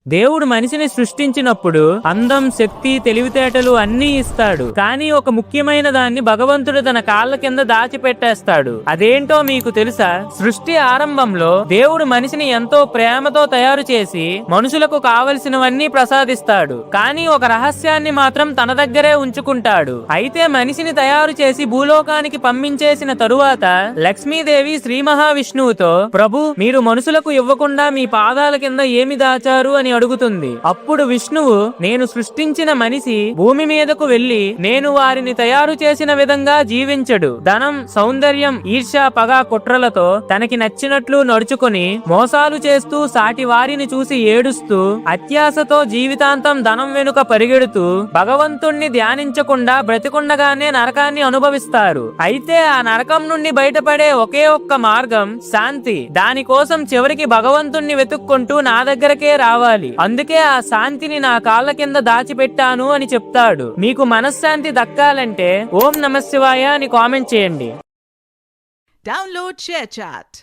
దేవుడు మనిషిని సృష్టించినప్పుడు అందం, శక్తి, తెలివితేటలు అన్నీ ఇస్తాడు. కానీ ఒక ముఖ్యమైన దాన్ని భగవంతుడు తన కాళ్ళ కింద దాచిపెట్టేస్తాడు. అదేంటో మీకు తెలుసా? సృష్టి ఆరంభంలో దేవుడు మనిషిని ఎంతో ప్రేమతో తయారు చేసి మనుషులకు కావలసినవన్నీ ప్రసాదిస్తాడు. కానీ ఒక రహస్యాన్ని మాత్రం తన దగ్గరే ఉంచుకుంటాడు. అయితే మనిషిని తయారు చేసి భూలోకానికి పంపించేసిన తరువాత లక్ష్మీదేవి శ్రీ మహావిష్ణువుతో, ప్రభు, మీరు మనుషులకు ఇవ్వకుండా మీ పాదాల కింద ఏమి దాచారు అని అడుగుతుంది. అప్పుడు విష్ణువు, నేను సృష్టించిన మనిషి భూమి మీదకు వెళ్లి నేను వారిని తయారు చేసిన విధంగా జీవించడు. ధనం, సౌందర్యం, ఈర్ష్య, పగ, కుట్రలతో తనకి నచ్చినట్లు నడుచుకొని మోసాలు చేస్తూ సాటి వారిని చూసి ఏడుస్తూ అత్యాశతో జీవితాంతం ధనం వెనుక పరిగెడుతూ భగవంతుణ్ణి ధ్యానించకుండా బ్రతికుండగానే నరకాన్ని అనుభవిస్తారు. అయితే ఆ నరకం నుండి బయటపడే ఒకే ఒక్క మార్గం శాంతి. దానికోసం చివరికి భగవంతుణ్ణి వెతుక్కుంటూ నా దగ్గరకే రావాలి. అందుకే ఆ శాంతిని నా కాళ్ళ కింద దాచిపెట్టాను అని చెప్తాడు. మీకు మనశ్శాంతి దక్కాలంటే ఓం నమః శివాయ అని కామెంట్ చేయండి. Download share chat.